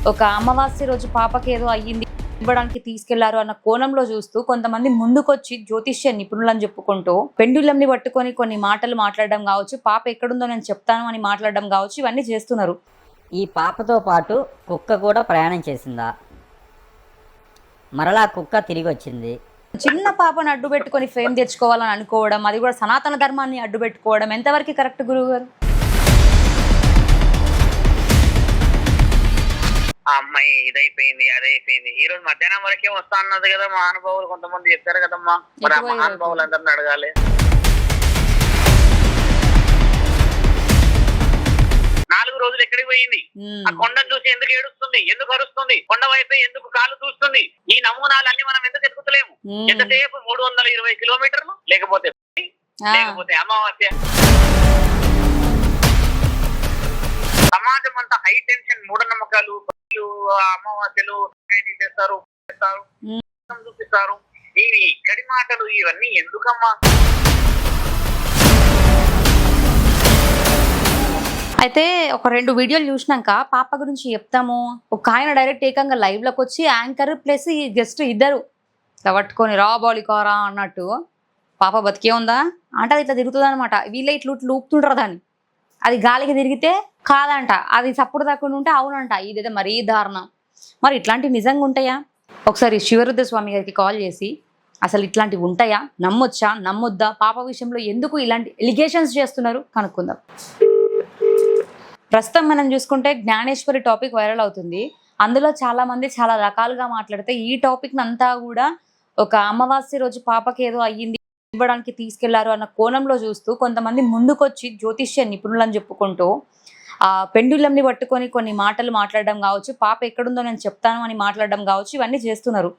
ఒక అమావాస్య రోజు పాపకి ఏదో అయ్యింది ఇవ్వడానికి తీసుకెళ్లారు అన్న కోణంలో చూస్తూ కొంతమంది ముందుకొచ్చి జ్యోతిష్య నిపుణులని చెప్పుకుంటూ పెండులంని పట్టుకొని కొన్ని మాటలు మాట్లాడడం కావచ్చు, పాప ఎక్కడుందో నేను చెప్తాను అని మాట్లాడడం కావచ్చు, ఇవన్నీ చేస్తున్నారు. ఈ పాపతో పాటు కుక్క కూడా ప్రయాణం చేసిందా? మరలా కుక్క తిరిగి వచ్చింది. చిన్న పాపను అడ్డు పెట్టుకొని ఫేమ్ తెచ్చుకోవాలని అనుకోవడం, అది కూడా సనాతన ధర్మాన్ని అడ్డు పెట్టుకోవడం ఎంతవరకు కరెక్ట్ గురువు గారు? ఆ అమ్మాయి ఇదైపోయింది అదైపోయింది ఈ రోజు మధ్యాహ్నం వరకే వస్తా అన్నది కదా మహానుభావులు కొంతమంది చెప్పారు కదమ్మా. మరి ఆ మహానుభావులు అందరిని అడగాలి. 4 రోజులు ఎక్కడికి పోయింది? ఆ కొండను చూసి ఎందుకు ఏడుస్తుంది, ఎందుకు అరుస్తుంది, కొండ వైపే ఎందుకు కాలు చూస్తుంది? ఈ నమూనాలన్నీ మనం ఎందుకు ఎదుగుతలేము? ఎంతసేపు 320 కిలోమీటర్లు లేకపోతే అమావాస్య. సమాజం అంతా హై టెన్షన్, మూఢనమ్మకాలు, అమావాస్యలు చేస్తారు, చూపిస్తారు. ఇవి ఇక్కడి మాటలు ఇవన్నీ ఎందుకమ్మా? అయితే ఒక 2 వీడియోలు చూసినాక పాప గురించి చెప్తాము, ఒక ఆయన డైరెక్ట్ ఏకంగా లైవ్ లోకి వచ్చి యాంకర్ ప్లస్ జస్ట్ ఇద్దరు ఇట్లా పట్టుకొని రా బాలికారా అన్నట్టు పాప బతికే ఉందా అంటే అది ఇట్లా తిరుగుతుంది అనమాట. వీళ్ళే ఇట్లా ఊపుతుంటారు దాన్ని, అది గాలికి తిరిగితే కాదంట, అది చప్పుడు తక్కువ ఉంటే అవునంట. ఇదైతే మరీ దారుణం. మరి ఇట్లాంటివి నిజంగా ఉంటాయా? ఒకసారి శివరుద్ర స్వామి గారికి కాల్ చేసి అసలు ఇట్లాంటివి ఉంటాయా, నమ్మొచ్చా నమ్మొద్దా, పాప విషయంలో ఎందుకు ఇలాంటి ఎలిగేషన్స్ చేస్తున్నారు కనుక్కుందాం. ప్రస్తుతం మనం చూసుకుంటే జ్ఞానేశ్వరి టాపిక్ వైరల్ అవుతుంది. అందులో చాలా మంది చాలా రకాలుగా మాట్లాడితే ఈ టాపిక్ అంతా కూడా ఒక అమావాస్య రోజు పాపకి ఏదో అయ్యింది ఇవ్వడానికి తీసుకెళ్లారు అన్న కోణంలో చూస్తూ కొంతమంది ముందుకొచ్చి జ్యోతిష్య నిపుణులని చెప్పుకుంటూ ఆ పెండులంని పట్టుకొని కొన్ని మాటలు మాట్లాడడం కావచ్చు, పాప ఎక్కడుందో నేను చెప్తాను అని మాట్లాడడం కావచ్చు, ఇవన్నీ చేస్తున్నారు.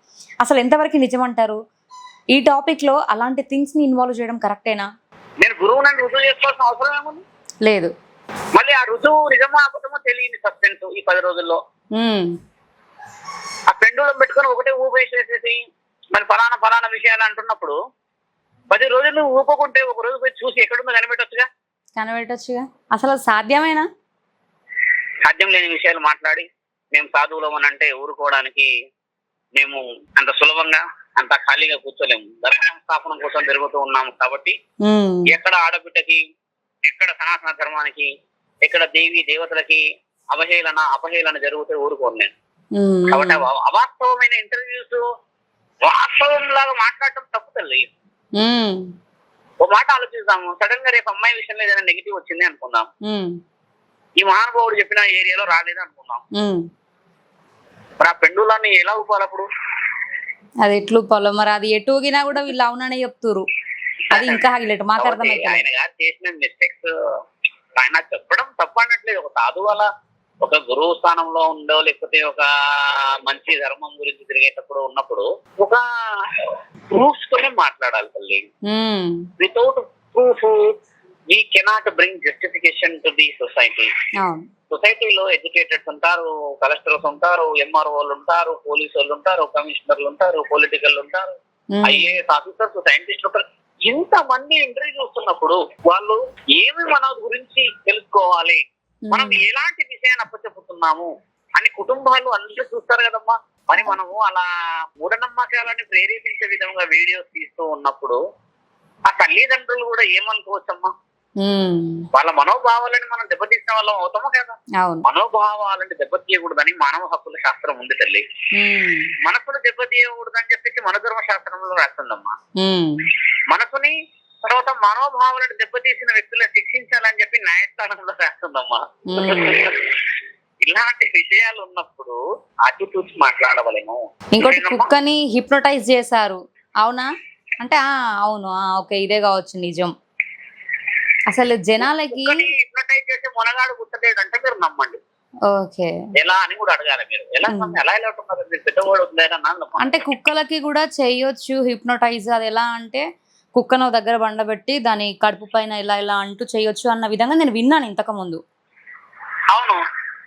అసలు ఎంతవరకు నిజమంటారు? ఈ టాపిక్ లో అలాంటి థింగ్స్ ని ఇన్వాల్వ్ చేయడం కరెక్టేనా? నేను గురువుని రుజువు చేసుకోవాల్సిన అవసరం ఏముంది? లేదు. మళ్ళీ ఆ రుజువు నిజమో అబద్ధమో తెలియని సస్పెన్స్ ఈ 10 రోజుల్లో. ఆ పెండులం పెట్టుకొని ఒకటే ఊపేసేసేసి మరి ఫలానా విషయాలు అంటున్నప్పుడు 10 రోజులు ఊపకుంటే ఒక రోజు పోయి చూసి ఎక్కడుందో కనిపెట్టొచ్చుగా. అసలు సాధ్యమేనా? సాధ్యం లేని విషయాలు మాట్లాడి మేము సాధువులం అని అంటే ఊరుకోవడానికి మేము అంత సులభంగా అంత ఖాళీగా కూర్చోలేము. ధర్మ సంస్థాపనం కోసం తిరుగుతూ ఉన్నాము కాబట్టి ఎక్కడ ఆడబిడ్డకి, ఎక్కడ సనాతన ధర్మానికి, ఎక్కడ దేవి దేవతలకి అపహేళన జరిగితే ఊరుకోను నేను. కాబట్టి అవాస్తవమైన ఇంటర్వ్యూస్ వాస్తవం లాగా మాట్లాడటం తప్పు తల్లి. ఓ మాట ఆలోచిస్తాము. సడన్ గా రేపు అమ్మాయి విషయంలో ఏదైనా నెగిటివ్ వచ్చింది అనుకుందాం, ఈ మహానుభావుడు చెప్పిన ఏరియాలో రాలేదు అనుకుందాం, మరి ఆ పెండులాన్ని ఎలా ఊపాలప్పుడు? అది ఎట్లు ఊపాలో మరి, అది ఎటు ఊగినా కూడా వీళ్ళు అవుననే చెప్తురు. అది ఇంకా హైలైట్. మాకు అర్థమైతే ఆయన గారు చేసిన మిస్టేక్స్ ఆయన చెప్పడం తప్ప అనట్లేదు. ఒక సాధువు అలా ఒక గురువు స్థానంలో ఉండో లేకపోతే ఒక మంచి ధర్మం గురించి తిరిగేటప్పుడు ఉన్నప్పుడు ఒక ప్రూఫ్స్ తోనే మాట్లాడాలి తల్లి. Without proof we cannot bring justification to the society. సొసైటీలో ఎడ్యుకేటెడ్స్ ఉంటారు, కలెక్టర్స్ ఉంటారు, ఎంఆర్ఓలు ఉంటారు, పోలీసు వాళ్ళు ఉంటారు, కమిషనర్లు ఉంటారు, పొలిటికల్ ఉంటారు, ఐఏఎస్ ఆఫీసర్స్, సైంటిస్టులు ఉంటారు. ఇంతమంది ఇంటర్వ్యూ చూస్తున్నప్పుడు వాళ్ళు ఏమి మన గురించి తెలుసుకోవాలి, మనం ఎలాంటి విషయాన్ని అప్పచెప్పుతున్నాము అని కుటుంబాలు అందరూ చూస్తారు కదమ్మా. మరి మనము అలా మూఢనమ్మకాలని ప్రేరేపించే విధంగా వీడియోస్ తీస్తూ ఉన్నప్పుడు ఆ తల్లిదండ్రులు కూడా ఏమనుకోవచ్చమ్మా? వాళ్ళ మనోభావాలని మనం దెబ్బతీసిన వాళ్ళం అవుతామా కదా? మనోభావాలని దెబ్బతీయకూడదని మానవ హక్కుల శాస్త్రం ఉంది తల్లి. మనసును దెబ్బతీయకూడదని చెప్పేసి మనోధర్మ శాస్త్రంలో రాస్తుందమ్మా. మనసుని తర్వాత మనోభావాలను దెబ్బతీసిన వ్యక్తులను శిక్షించాలని చెప్పి న్యాయస్థానంలో రాస్తుందమ్మా. ఇలాంటి విషయాలు ఉన్నప్పుడు ఆచితూచి మాట్లాడవలేము. ఇంకోటి కుక్కని హిప్నోటైజ్ చేశారు, అవునా అంటే అవును ఓకే ఇదే కావచ్చు నిజం. అసలు జనాలకి హిప్నోటైజ్ చేసే మొనగాడు గుర్తలేడు అంటే మీరు నమ్మండి. ఓకే ఎలా అని కూడా అడగాలి మీరు. ఎలా ఉన్నారు పెద్దవాడు అంటే కుక్కలకి కూడా చేయొచ్చు హిప్నోటైజ్. అది ఎలా అంటే కుక్కను దగ్గర బండబెట్టి దాని కడుపు పైన ఇలా అంటూ చేయొచ్చు అన్న విధంగా నేను విన్నాను ఇంతకు ముందు. అవును,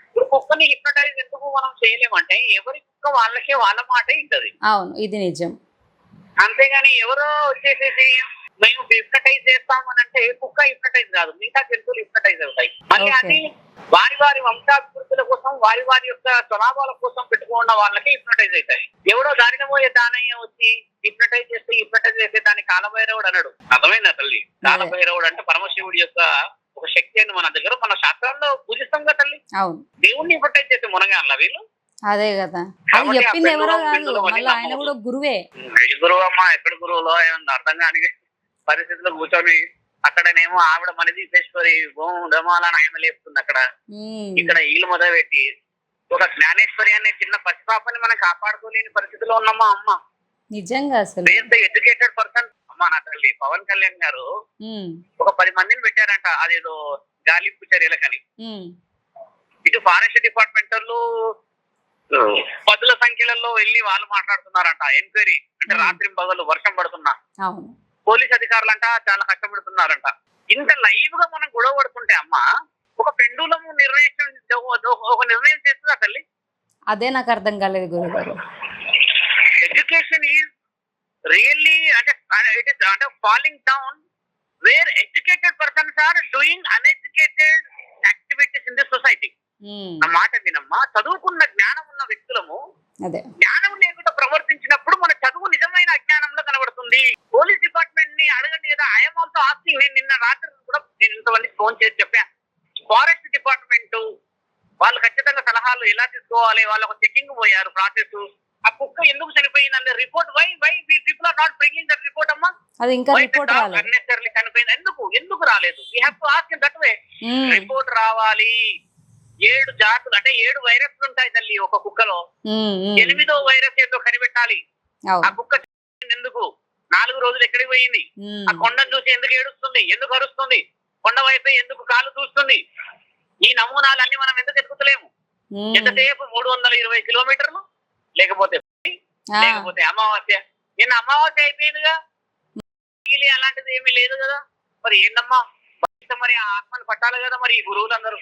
ఇప్పుడు కుక్కని హిప్నోటైజ్ ఎందుకు మనం చేయలేమంటే ఎవరి కుక్క వాళ్ళకే వాళ్ళ మాట ఇంటది. అవును ఇది నిజం. అంతేగాని ఎవరో వచ్చేసేసి మేము హిప్నటైజ్ చేస్తామని అంటే కుక్క హిప్నటైజ్ కాదు, మిగతా జంతువులు హిప్నటైజ్ అవుతాయి. మళ్ళీ అది వారి వంశాభివృద్ధుల పరిస్థితుల కోసం వారి వారి యొక్క స్వలాభాల కోసం పెట్టుకున్న వాళ్ళకి హిప్నటైజ్ అవుతాయి. ఎవడో దారిన పోయే దానయ్య వచ్చి హిప్నటైజ్ చేస్తే దాన్ని కాలభైరవుడు అన్నాడు. అర్థమైందా తల్లి? కాలభైరవుడు అంటే పరమశివుడి యొక్క ఒక శక్తి అని మన దగ్గర మన శాస్త్రాల్లో పూజిస్తాం కదా తల్లి. దేవుణ్ణి హిప్నటైజ్ చేస్తే మునగాల వీళ్ళు. అదే కదా, అది చెప్పింది ఎవరో కాదు, మళ్ళీ ఆయన కూడా గురువే. గురువు అమ్మా, ఎక్కడ గురువులో ఏమన్నా అర్థం కాని పరిస్థితుల్లో కూర్చొని అక్కడనేమో ఆవిడ మనది తీసేసుకొని డమాలని ఆయన లేపుతుంది అక్కడ. ఇక్కడ వీళ్ళు మొదలు పెట్టి ఒక జ్ఞానేశ్వరి అనే చిన్న పసిపాపని మనం కాపాడుకోలేని పరిస్థితిలో ఉన్నామా అమ్మ. నిజంగా అసలు ఎడ్యుకేటెడ్ పర్సన్ అమ్మా నా తల్లి. పవన్ కళ్యాణ్ గారు ఒక 10 మందిని పెట్టారంట అదేదో గాలింపు చర్యలకని. ఇటు ఫారెస్ట్ డిపార్ట్మెంట్ వాళ్ళు 10ల సంఖ్యలలో వెళ్ళి వాళ్ళు మాట్లాడుతున్నారంట ఎంక్వైరీ. అంటే రాత్రి పగలు వర్షం పడుతున్నా పోలీస్ అధికారులంట చాలా కష్టపడుతున్నారంట. ఇంత లైవ్ గా మనం గొడవ పడుతుంటే అమ్మ ఒక పెండులము ఒక నిర్ణయం చేస్తుందా తల్లి? అదే నాకు అర్థం కాలేదు గురుగారు. ఎడ్యుకేషన్ ఈజ్ రియల్లీ అంటే falling down where educated persons are doing uneducated activities in the society. నా మాట వినమ్మా, చదువుకున్న జ్ఞానం ఉన్న వ్యక్తులము జ్ఞానం లేకుండా ప్రవర్తించినప్పుడు మన చదువు నిజమైన అజ్ఞానంలో కనబడుతుంది. పోలీస్ డిపార్ట్మెంట్ ని అడగండి కదా. I'm also asking. నేను నిన్న రాత్రి కూడా నేను ఇంతమందికి ఫోన్ చేసి చెప్పాను. ఫారెస్ట్ డిపార్ట్మెంట్ వాళ్ళు ఖచ్చితంగా సలహాలు ఎలా తీసుకోవాలి, వాళ్ళు ఒక చెకింగ్ పోయారు ప్రాసెస్. ఆ కుక్క ఎందుకు చనిపోయింది అనే report why people are not bringing that report అమ్మా. అది ఇంకా రిపోర్ట్ రాలేదు. అన్నెసర్లీ చనిపోయింది ఎందుకు రాలేదు? We have to ask in that way. Report రావాలి. 7 జాతులు అంటే 7 వైరస్లు ఉంటాయి తల్లి ఒక కుక్కలో. 8వ వైరస్ ఏదో కనిపెట్టాలి. ఆ కుక్క ఎందుకు 4 రోజులు ఎక్కడికి పోయింది? ఆ కొండను చూసి ఎందుకు ఏడుస్తుంది, ఎందుకు అరుస్తుంది, కొండ వైపే ఎందుకు కాలు చూస్తుంది? ఈ నమూనాలన్నీ మనం ఎందుకు ఎదుగుతలేము? ఎంతసేపు 320 కిలోమీటర్లు లేకపోతే అమావాస్య. నిన్న అమావాస్య అయిపోయిందిగా, అలాంటిది ఏమీ లేదు కదా. మరి ఏందమ్మా, మరి ఆత్మను పట్టాలి కదా మరి ఈ గురువులందరూ.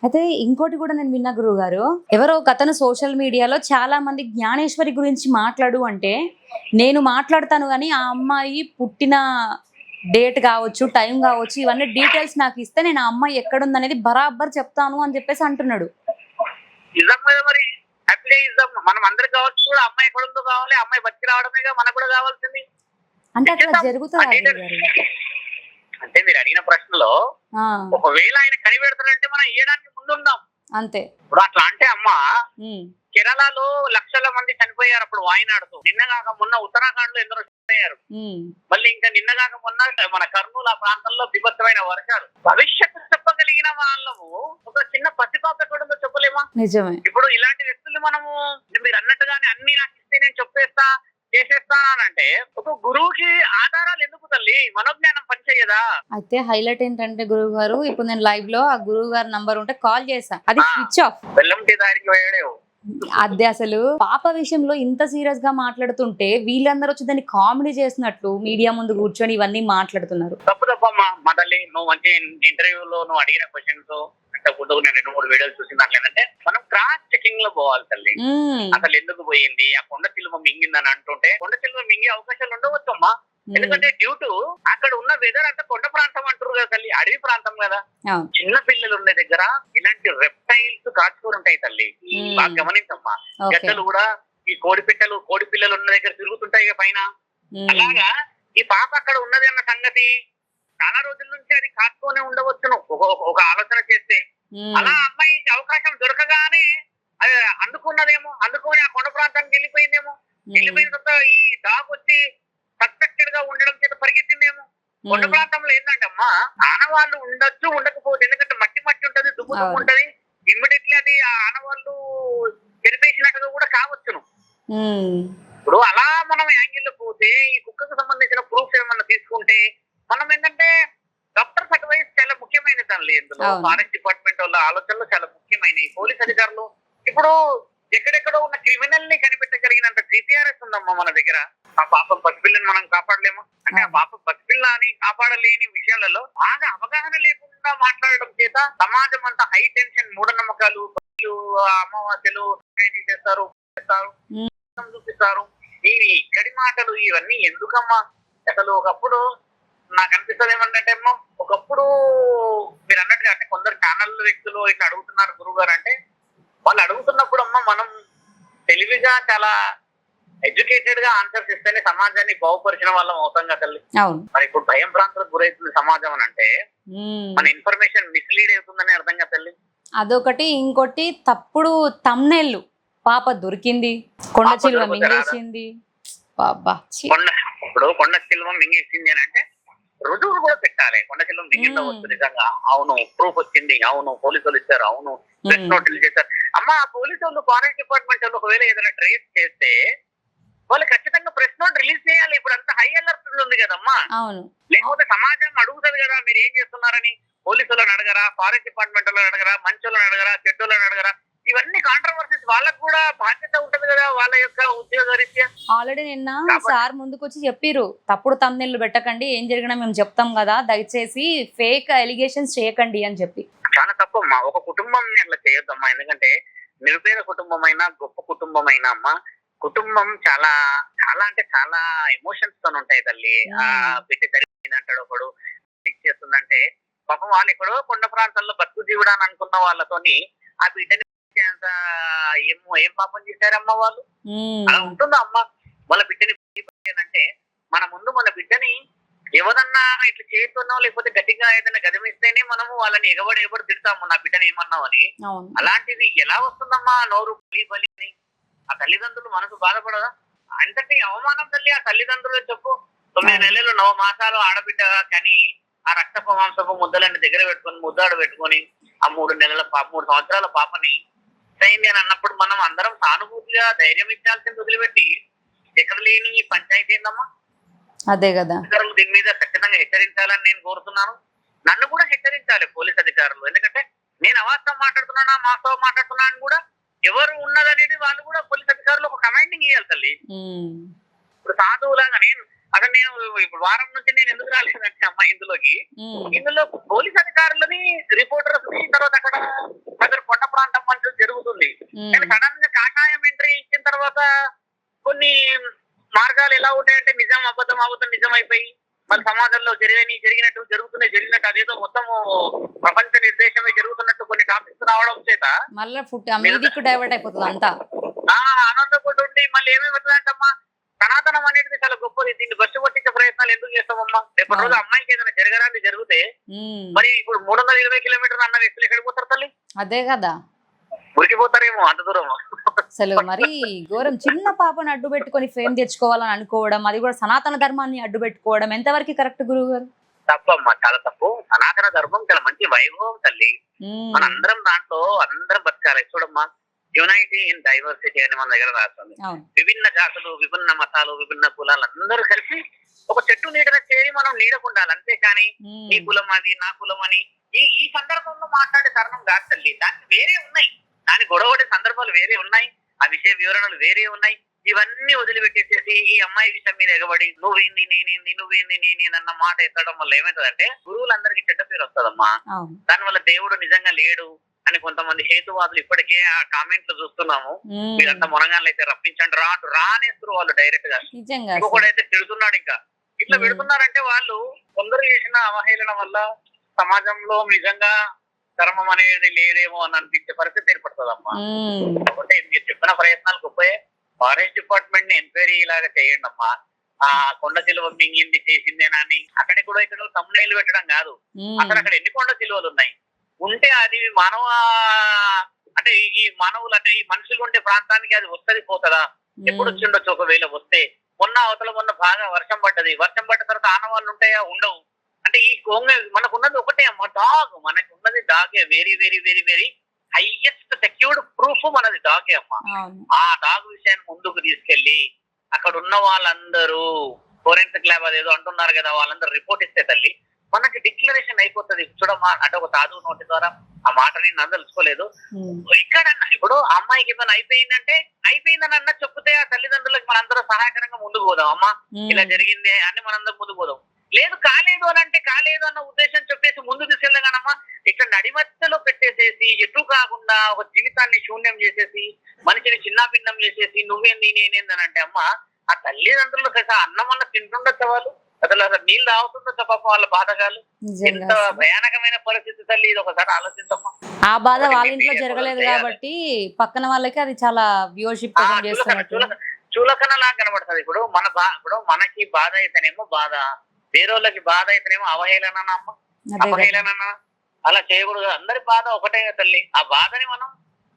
అయితే ఇంకోటి కూడా నేను విన్నా గురువు గారు, ఎవరో ఒక అతను సోషల్ మీడియాలో చాలా మంది జ్ఞానేశ్వరి గురించి మాట్లాడు అంటే నేను మాట్లాడతాను కానీ ఆ అమ్మాయి పుట్టిన డేట్ కావచ్చు, టైం కావచ్చు, ఇవన్నీ డీటెయిల్స్ నాకు ఇస్తే నేను ఆ అమ్మాయి ఎక్కడుంది అనేది బరాబర్ చెప్తాను అని చెప్పేసి అంటున్నాడు. మరి మనం అందరికి కావచ్చు కూడా అమ్మాయి ఎక్కడుందో కావాలి, అమ్మాయి బతికి రావడమేగా మనకు కూడా కావాల్సింది. అంటే అట్లా జరుగుతుంది అంటే మీరు అడిగిన ప్రశ్నలో ఒకవేళ ఆయన కనిపెడతారంటే మనం ఇవ్వడానికి ముందుందాం అంతే. ఇప్పుడు అట్లా అంటే అమ్మా, కేరళలో లక్షల మంది చనిపోయారు అప్పుడు వాయినాడుతూ. నిన్న కాక మొన్న ఉత్తరాఖండ్ లో ఎందరో చనిపోయారు. మళ్ళీ ఇంకా నిన్న కాక మొన్న మన కర్నూలు ఆ ప్రాంతంలో విభత్సమైన వర్షాలు. భవిష్యత్తు చెప్పగలిగిన వాళ్ళము ఒక చిన్న పసిపాప ఎక్కడుందో చెప్పలేమా? నిజమే. ఇప్పుడు ఇలాంటి వ్యక్తులు మనము మీరు అన్నట్టుగానే అన్ని నాకు ఇస్తే నేను చెప్పేస్తా చేసేస్తానంటే ఒక గురువుకి ఆధారాలు ఎందుకు తల్లి? మనోజ్ఞానం పనిచేయదా? అయితే హైలైట్ ఏంటంటే గురువు గారు, ఇప్పుడు నేను లైవ్ లో ఆ గురువు గారి నంబర్ ఉంటే కాల్ చేసా, అది స్విచ్ ఆఫ్. అదే అసలు పాప విషయంలో ఇంత సీరియస్ గా మాట్లాడుతుంటే వీళ్ళందరూ వచ్చి దాన్ని కామెడీ చేసినట్లు మీడియా ముందు కూర్చొని ఇవన్నీ మాట్లాడుతున్నారు. తప్పమ్మా మా తల్లి, నువ్వు మంచి ఇంటర్వ్యూలో నువ్వు అడిగిన క్వశ్చన్స్ నేను 2-3 వీడియోలు చూసిన దాంట్లో ఏంటంటే మనం క్రాస్ చెకింగ్ లో పోవాలి తల్లి. అసలు ఎందుకు పోయింది, ఆ కొండ చిలువ మింగిందని అంటుంటే కొండ చిలువ మింగే అవకాశాలు ఉండవచ్చమ్మా. ఎందుకంటే డ్యూ టు అక్కడ ఉన్న వెదర్ అంటే కొండ ప్రాంతం అంటారు కదా తల్లి, అడవి ప్రాంతం కదా. చిన్న పిల్లలు ఉండే దగ్గర ఇలాంటి రెప్టైల్స్ కాచుకొని ఉంటాయి తల్లి, బాగా గమనించమ్మా. గద్దలు కూడా ఈ కోడి పిల్లలు ఉన్న దగ్గర తిరుగుతుంటాయి పైన. అలాగా ఈ పాప అక్కడ ఉన్నది అన్న సంగతి చాలా రోజుల నుంచి అది కాచుకొని ఉండవచ్చును ఒక ఆలోచన చేస్తే. అలా అమ్మాయి అవకాశం దొరకగానే అది అందుకొని ఆ కొండ ప్రాంతానికి వెళ్ళిపోయిందేమో. వెళ్ళిపోయిన తర్వాత ఈ డాగ్ వచ్చి సస్పెక్టెడ్ గా ఉండడం చేత పరిగెత్తిందేమో. కొండ ప్రాంతంలో ఏంటంటే అమ్మా, ఆనవాళ్ళు ఉండొచ్చు ఉండకపోతే, ఎందుకంటే మట్టి ఉంటది, దుమ్ము ఉంటది. ఇమ్మీడియట్లీ అది ఆ ఆనవాళ్ళు చెరిపేసినట్టుగా కూడా కావచ్చును. ఇప్పుడు అలా మనం యాంగిల్లో పోతే ఈ కుక్కకు సంబంధించిన ప్రూఫ్స్ ఏమన్నా తీసుకుంటే మనం ఏంటంటే డాక్టర్స్ అడ్వైస్ చాలా ముఖ్యమైనది తల్లి. ఇందులో ఫారెస్ట్ డిపార్ట్మెంట్ వాళ్ళ ఆలోచనలు చాలా ముఖ్యమైనవి. పోలీస్ అధికారులు ఇప్పుడు ఎక్కడెక్కడో ఉన్న క్రిమినల్ ని కనిపెట్టగలిగినంత జీపీఆర్ఎస్ ఉందమ్మా మన దగ్గర. ఆ పాపం పసిపిల్లని మనం కాపాడలేము అంటే ఆ పాపం పసిపిల్ల అని కాపాడలేని విషయాలలో బాగా అవగాహన లేకుండా మాట్లాడడం చేత సమాజం అంతా హై టెన్షన్, మూఢనమ్మకాలు, అమావాస్యలు చేస్తారు, చూపిస్తారు. ఇవి ఇక్కడి మాటలు ఇవన్నీ ఎందుకమ్మా? అసలు ఒకప్పుడు నాకు అనిపిస్తుంది ఏమంటే ఒకప్పుడు మీరు అన్నట్టుగా అంటే కొందరు ఛానల్ వ్యక్తులు ఇట్లా అడుగుతున్నారు గురువు గారు అంటే వాళ్ళు అడుగుతున్నప్పుడు అమ్మ మనం తెలివిగా చాలా ఎడ్యుకేటెడ్ గా ఆన్సర్స్ ఇస్తేనే సమాజాన్ని బాగుపరిచిన వాళ్ళం అవుతాం కదా తల్లి. అవును. మరి ఇప్పుడు భయం ప్రాంతాలకు గురవుతుంది సమాజం అని అంటే మన ఇన్ఫర్మేషన్ మిస్లీడ్ అవుతుందని అర్థం కదా తల్లి. అదొకటి. ఇంకోటి తప్పుడు తమ్నెళ్ళు. పాప దొరికింది, కొండ చిలువ మింగేసింది. ఇప్పుడు కొండ చిలువ మింగేసింది అని అంటే రుజువులు కూడా పెట్టాలి. కొండ చిలువ మింగిందా వస్తుంది నిజంగా, అవును ప్రూఫ్ వచ్చింది, అవును పోలీసులు ఇచ్చారు, అవును ప్రెస్ నోటీలు చేశారు. అమ్మ ఆ పోలీసు వాళ్ళు ఫారెస్ట్ డిపార్ట్మెంట్ వాళ్ళు ఒకవేళ ఏదైనా ట్రేస్ చేస్తే వాళ్ళు ఖచ్చితంగా ప్రెస్ నోట్ రిలీజ్ చేయాలి. ఇప్పుడు అంత హై అలర్ట్ ఉంది కదమ్మా. లేకపోతే సమాజం అడుగుతుంది కదా మీరు ఏం చేస్తున్నారని. పోలీసులను అడగరా, ఫారెస్ట్ డిపార్ట్మెంట్ వాళ్ళని అడగరా, మంచోళ్ళని అడగరా, చెడ్డోళ్ళని అడగరా? ఇవన్నీ కాంట్రవర్సీస్. వాళ్ళకు కూడా బాధ్యత ఉంటది కదా వాళ్ళ యొక్క ఉద్యోగ రీత్యా. ఆల్రెడీ నిన్న సార్ ముందుకు వచ్చి చెప్పిర్రు, తప్పుడు తమ్నెళ్ళు పెట్టకండి, ఏం జరిగినా మేము చెప్తాం కదా, దయచేసి ఫేక్ ఎలిగేషన్స్ చేయకండి అని చెప్పి. చాలా తప్పమ్మా. ఒక కుటుంబం అట్లా చేయొద్దమ్మా. ఎందుకంటే నిరుపేద కుటుంబం అయినా గొప్ప కుటుంబం అయినా అమ్మా, కుటుంబం చాలా చాలా అంటే చాలా ఎమోషన్స్ తో ఉంటాయి తల్లి. ఆ బిడ్డ జరిగింది అంటాడు ఒకడు, చేస్తుందంటే పాపం వాళ్ళు ఎక్కడో కొండ ప్రాంతాల్లో బతుకు జీవుడాని అనుకున్న వాళ్ళతోని ఆ బిడ్డని ఏం పాపం చేశారమ్మా వాళ్ళు. అలా ఉంటుందా అమ్మ? వాళ్ళ బిడ్డని అంటే మన ముందు మన బిడ్డని ఎవరన్నా ఇట్లా చేస్తున్నాం లేకపోతే గట్టిగా ఏదైనా గదమిస్తేనే మనము వాళ్ళని ఎగబడి తిడతాము, నా బిడ్డని ఏమన్నావు అని. అలాంటిది ఎలా వస్తుందమ్మా నోరు బలి అని? ఆ తల్లిదండ్రులు మనసు బాధపడదా? అంతటి అవమానం తల్లి ఆ తల్లిదండ్రులు. చెప్పు, 9 నెలలు 9 మాసాలు ఆడబిడ్డగా కానీ ఆ రక్తపు మాంసపు ముద్దలన్నీ దగ్గర పెట్టుకొని ముద్దాడు పెట్టుకొని ఆ 3 సంవత్సరాల పాపని అయింది అని అన్నప్పుడు మనం అందరం సానుభూతిగా ధైర్యం ఇచ్చాల్సింది వదిలిపెట్టి ఎక్కడ లేని ఈ పంచాయతీ ఏందమ్మా? అదే కదా. అధికారులు దీని మీద ఖచ్చితంగా హెచ్చరించాలని నేను కోరుతున్నాను. నన్ను కూడా హెచ్చరించాలి పోలీస్ అధికారులు. ఎందుకంటే నేను అవాస్తవం మాట్లాడుతున్నానా మాస్తవం మాట్లాడుతున్నా అని కూడా ఎవరు ఉన్నదనేది వాళ్ళు కూడా పోలీస్ అధికారులు ఒక కమాండింగ్ ఇవ్వాలి తల్లి. ఇప్పుడు సాధువులాగా నేను ఇప్పుడు వారం నుంచి నేను ఎందుకు రాలేదంటే అమ్మా ఇందులో పోలీస్ అధికారులని రిపోర్టర్స్ తర్వాత అక్కడ కొండ ప్రాంతం మనుషులు జరుగుతుంది. కానీ సడన్ గా కాషాయం ఎంట్రీ ఇచ్చిన తర్వాత కొన్ని మార్గాలు ఎలా ఉంటాయంటే నిజం అబద్ధం నిజం అయిపోయి మన సమాజంలో జరిగినట్టు అదేదో మొత్తం ప్రపంచ నిర్దేశమే జరుగుతున్నట్టు కొన్ని టాపిక్స్ రావడం చేత మళ్ళీ డైవర్ట్ అయిపోతుంది అంతా. ఆనందపడి ఉండి మళ్ళీ ఏమేమవుతుందంటమ్మా, సనాతనం అనేది చాలా గొప్పది. దీన్ని బస్సు కొట్టించే ప్రయత్నాలు ఎందుకు చేస్తామమ్మా? రేపటి రోజు అమ్మాయికి ఏదైనా జరగరాని జరిగితే మరి ఇప్పుడు 320 కిలోమీటర్లు అన్న వ్యక్తులు ఎక్కడికి పోతారు తల్లి? అదే కదా, ఉరికిపోతారేమో అంత దూరం. అసలు మరి ఘోరం. చిన్న పాపను అడ్డు పెట్టుకొని ఫేమ్ తెచ్చుకోవాలని అనుకోవడం, అది కూడా సనాతన ధర్మాన్ని అడ్డు పెట్టుకోవడం ఎంతవరకు కరెక్ట్ గురువు గారు? తప్పమ్మా, చాలా తప్పు. సనాతన ధర్మం చాలా మంచి వైభవం తల్లి. మన అందరం దాంట్లో అందరం బతకాలి. చూడమ్మా, యునైటీ ఇన్ డైవర్సిటీ అని మన దగ్గర రాస్తుంది. విభిన్న జాతులు, విభిన్న మతాలు, విభిన్న కులాలు అందరూ కలిసి ఒక చెట్టు నీడన చేరి మనం నీడకుండాలి. అంతేకాని ఈ కులం అది నా కులం అని ఈ సందర్భంలో మాట్లాడే తరుణం కాదు తల్లి. దానికి వేరే ఉన్నాయి, దాని గొడవడే సందర్భాలు వేరే ఉన్నాయి, ఆ విషయ వివరణలు వేరే ఉన్నాయి. ఇవన్నీ వదిలిపెట్టేసేసి ఈ అమ్మాయి విషయం మీద ఎగబడి నువ్వేంది నేనేంది అన్న మాట ఎత్తడం వల్ల ఏమవుతుందంటే గురువులందరికీ చెడ్డ పేరు వస్తుందమ్మా. దానివల్ల దేవుడు నిజంగా లేడు అని కొంతమంది హేతువాదులు ఇప్పటికే ఆ కామెంట్లు చూస్తున్నాము. మీరంతా మొనగాళ్ళు అయితే రప్పించండి రానేస్తారు వాళ్ళు డైరెక్ట్ గా. ఇంకొకడైతే తిడుతున్నాడు. ఇంకా ఇట్లా పెడుతున్నారంటే వాళ్ళు కొందరు చేసిన అవహేళన వల్ల సమాజంలో నిజంగా ధర్మం అనేది లేదేమో అని అనిపించే పరిస్థితి ఏర్పడుతుందమ్మా. కాబట్టి మీరు చెప్పిన ప్రయత్నాలు గొప్పయే. ఫారెస్ట్ డిపార్ట్మెంట్ ని ఎంక్వైరీ ఇలాగా చేయండి అమ్మా. ఆ కొండ చిలువ మింగింది చేసిందేనా అని అక్కడికి కూడా ఇక్కడ తమ్ముళ్ళు పెట్టడం కాదు. అసలు అక్కడ ఎన్ని కొండ చిలువలు ఉన్నాయి ఉంటే అది మానవ అంటే ఈ మానవులు అంటే ఈ మనుషులు ఉండే ప్రాంతానికి అది వస్తుంది పోతుందా? ఎప్పుడు వచ్చి ఉండొచ్చు. ఒకవేళ వస్తే మొన్న బాగా వర్షం పడ్డ తర్వాత ఆనవాళ్ళు ఉంటాయా? ఉండవు. అంటే ఈ మనకున్నది ఒకటే అమ్మ, డాగ్. మనకున్నది డాగే. Very very very very highest secured proof మనది డాగే అమ్మ. ఆ డాగ్ విషయాన్ని ముందుకు తీసుకెళ్లి అక్కడ ఉన్న వాళ్ళందరూ ఫోరెన్సిక్ ల్యాబ్ అదేదో అంటున్నారు కదా, వాళ్ళందరూ రిపోర్ట్ ఇస్తే తల్లి మనకి డిక్లరేషన్ అయిపోతుంది. చూడమ్మా, అంటే ఒక సాధువు నోటి ద్వారా ఆ మాట నేను తెలుసుకోలేదు. ఎక్కడన్నా ఇప్పుడు అమ్మాయికి ఏమైనా అయిపోయిందని అన్న చెప్తే ఆ తల్లిదండ్రులకు మనందరూ సహాయకరంగా ముందుకు పోదాం. అమ్మా ఇలా జరిగిందే అని మనందరం ముందుకు పోదాం. లేదు కాలేదు అని అంటే కాలేదు అన్న ఉద్దేశం చెప్పేసి ముందు తీసుకెళ్ళగానమ్మా ఇక్కడ నడిమధ్యలో పెట్టేసేసి ఎటు కాకుండా ఒక జీవితాన్ని శూన్యం చేసేసి మనిషిని చిన్నాభిన్నం చేసేసి నువ్వేంది నేనేందని అంటే అమ్మ ఆ తల్లిదండ్రులు అన్నం అన్న తింటుండొచ్చు. వాళ్ళు అసలు నీళ్ళు తాగుతుందో పాపం వాళ్ళ బాధగాలు. నిజంగా ఎంత భయానకమైన పరిస్థితి తల్లి, ఇది ఒకసారి ఆలోచించమ్మా. ఆ బాధ ఒకటి వాళ్ళ మీ ఇంట్లో బియ్యం జరగలేదు కొనుగోలు చేయాలి. కాబట్టి పక్కన వాళ్ళకి అది చాలా వ్యూవర్షిప్ కోసం చేస్తున్నట్టు. చులకన లాగా కనబడుతుంది. ఇప్పుడు ఇప్పుడు మనకి బాధ అయితేనేమో బాధ, వేరేళ్ళకి బాధ అయితేనేమో అవహేళన అమ్మ, అదే కదా. అవహేళన. అలా చేయకూడదు. అందరి బాధ ఒకటే తల్లి. ఆ బాధని మనం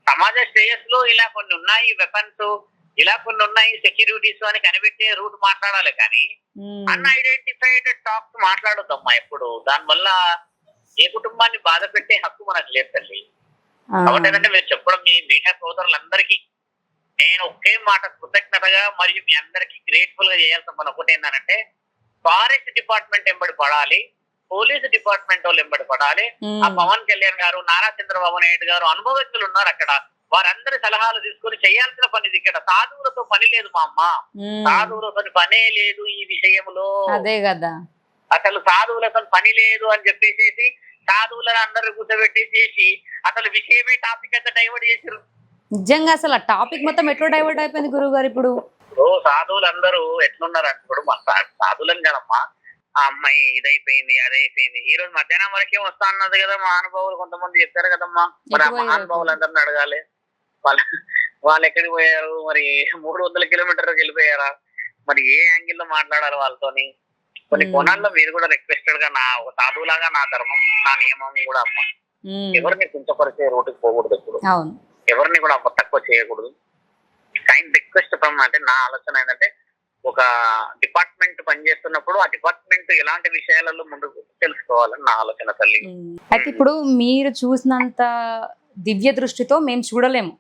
సమాజ శ్రేయస్ లో ఇలా కొన్ని ఉన్నాయి వెపన్స్, ఇలా కొన్ని ఉన్నాయి సెక్యూరిటీస్ అని కనిపెట్టే రూట్ మాట్లాడాలి కానీ అన్ఐడెంటిఫైడ్ టాక్స్ మాట్లాడొద్దమ్మా ఎప్పుడు. దానివల్ల ఏ కుటుంబాన్ని బాధ పెట్టే హక్కు మనకు లేదు తల్లి. కాబట్టి ఏంటంటే మీరు చెప్పడం మీ మీడియా సోదరులందరికీ నేను ఒకే మాట కృతజ్ఞతగా మరియు మీ అందరికి గ్రేట్ఫుల్ గా చేయాల్సిన పని ఒకటి ఏంటంటే, ఫారెస్ట్ డిపార్ట్మెంట్ ఎంబడి పడాలి, పోలీసు డిపార్ట్మెంట్ వాళ్ళు ఎంబడి పడాలి. ఆ పవన్ కళ్యాణ్ గారు, నారా చంద్రబాబు నాయుడు గారు అనుభవజ్ఞులు ఉన్నారు అక్కడ. వారందరి సలహాలు తీసుకుని చేయాల్సిన పని ఇది. ఇక్కడ సాధువులతో పని లేదు మా అమ్మ, సాధువులతో పనే లేదు ఈ విషయంలో. అదే కదా, అసలు సాధువులతో పని లేదు అని చెప్పేసి సాధువులను అందరూ కూర్చోబెట్టేసేసి అసలు విషయమే టాపిక్ అంతా డైవర్ట్ చేసారు. నిజంగా అసలు ఆ టాపిక్ మొత్తం ఎట్లా డైవర్ట్ అయిపోయింది గురువు గారు. ఇప్పుడు సాధువులందరూ ఎట్లున్నారు అంటే, ఇప్పుడు మా సాధువులని కదమ్మా, ఆ అమ్మాయి ఇదైపోయింది అదైపోయింది. ఈ రోజు మధ్యాహ్నం వరకే వస్తా అన్నది కదా మహానుభావులు కొంతమంది చెప్పారు కదమ్మా. మరి ఆ మహానుభావులు అందరిని అడగాలి, వాళ్ళు ఎక్కడికి పోయారు, మరి 300 కిలోమీటర్లకు వెళ్ళిపోయారా, మరి ఏ యాంగిల్ లో మాట్లాడాలి వాళ్ళతోని. కొన్ని కోణాల్లో మీరు కూడా రిక్వెస్టెడ్ గా నా ఒక సాధువులాగా నా ధర్మం నా నియమం కూడా అమ్మ, ఎవరిని కించపరిచే రోడ్డుకి పోకూడదు. ఇప్పుడు ఎవరిని కూడా తక్కువ చేయకూడదు. కైండ్ రిక్వెస్ట్ ఫ్రమ్, అంటే నా ఆలోచన ఏంటంటే, ఒక డిపార్ట్మెంట్ పనిచేస్తున్నప్పుడు ఆ డిపార్ట్మెంట్ ఎలాంటి విషయాలలో ముందుకు తెలుసుకోవాలని నా ఆలోచన తల్లి. అయితే ఇప్పుడు మీరు చూసినంత దివ్య దృష్టితో మేము చూడలేము,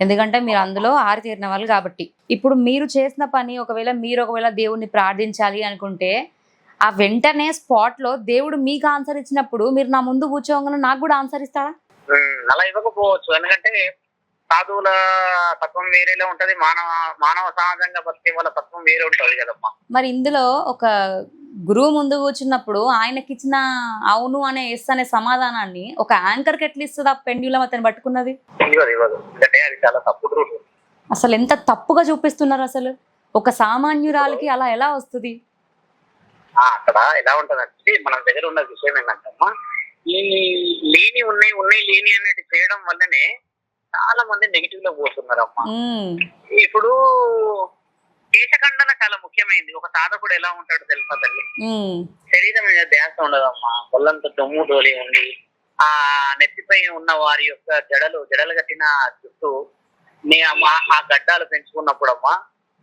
ఎందుకంటే మీరు అందులో ఆరితేరిన వాళ్ళు కాబట్టి. ఇప్పుడు మీరు చేసిన పని ఒకవేళ దేవుణ్ణి ప్రార్థించాలి అనుకుంటే ఆ వెంటనే స్పాట్ లో దేవుడు మీకు ఆన్సర్ ఇచ్చినప్పుడు మీరు నా ముందు కూర్చోగానే నాకు కూడా ఆన్సర్ ఇస్తారా? అలా ఇవ్వకపోవచ్చు. ఎందుకంటే సాధువుల తత్వం వేరేలా ఉంటది, మానవ సహజంగా బతికే వాళ్ళ తత్వం వేరే ఉంటది కదమ్మా. మరి ఇందులో ఒక గురువు ముందు కూర్చున్నప్పుడు ఆయనకి ఇచ్చిన అవును అనే ఎస్ అనే సమాధానాన్ని ఒక యాంకర్ కి ఎట్లా ఇస్తుంది? ఆ పెండ్యులం అతను పట్టుకున్నది ఇవ్వదు. ఎందుకంటే అది చాలా తప్పుడు రూట్. అసలు ఎంత తప్పుగా చూపిస్తున్నారు. అసలు ఒక సామాన్యురాలకి అలా ఎలా వస్తుంది? అక్కడ ఎలా ఉంటదంటే, మన దగ్గర ఉన్న విషయం ఏంటంటమ్మా, ఈ ఉన్నాయి లేని అనేది చేయడం వల్లనే చాలా మంది నెగిటివ్ లో పోతున్నారమ్మా. ఇప్పుడు కేశఖండన చాలా ముఖ్యమైనది. ఒక సాధకుడు ఎలా ఉంటాడో తెలుసా తల్లి? శరీరం మీద ధ్యాస ఉండదమ్మా. ఒళ్ళంతా దొమ్ము దోలి ఉండి ఆ నెత్తిపై ఉన్న వారి యొక్క జడలు కట్టిన జుట్టు ఆ గడ్డాలు పెంచుకున్నప్పుడు అమ్మా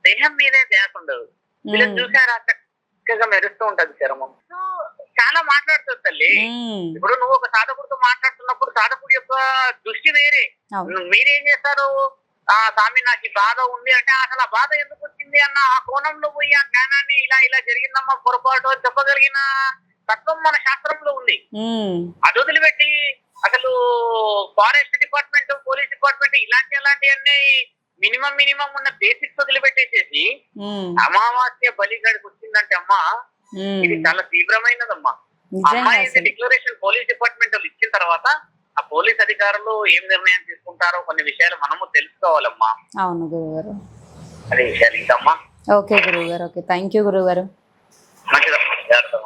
దేహం మీదే ధ్యాస ఉండదు. వీళ్ళని చూసారా చక్కగా మెరుస్తూ ఉంటది చర్మం. చాలా మాట్లాడుతుంది తల్లి. ఇప్పుడు నువ్వు ఒక సాధకుడితో మాట్లాడుతున్నప్పుడు సాధకుడి యొక్క దృష్టి వేరే. మీరేం చేస్తారు, స్వామి నాకు ఈ బాధ ఉంది అంటే అసలు ఆ బాధ ఎందుకు వచ్చింది అన్న ఆ కోణంలో పోయి ఆ జ్ఞానాన్ని ఇలా జరిగిందమ్మా పొరపాటు అని చెప్పగలిగిన తత్వం మన శాస్త్రంలో ఉంది. అది వదిలిపెట్టి అసలు ఫారెస్ట్ డిపార్ట్మెంట్, పోలీస్ డిపార్ట్మెంట్ ఇలాంటి మినిమం ఉన్న బేసిక్స్ వదిలిపెట్టేసేసి అమావాస్య బలిగడికి వచ్చిందంటే అమ్మా ఇది చాలా తీవ్రమైనదమ్మా. అమ్మాయి డిక్లరేషన్ పోలీస్ డిపార్ట్మెంట్ వాళ్ళు ఇచ్చిన తర్వాత ఆ పోలీస్ అధికారులు ఏం నిర్ణయం తీసుకుంటారో కొన్ని విషయాలు మనము తెలుసుకోవాలమ్మా. అవును గురుగారు, అదే విషయాలు ఇంకమ్మా. ఓకే గురుగారు, ఓకే, థ్యాంక్ యూ గురుగారు. మంచిదమ్మా, జాగ్రత్తగా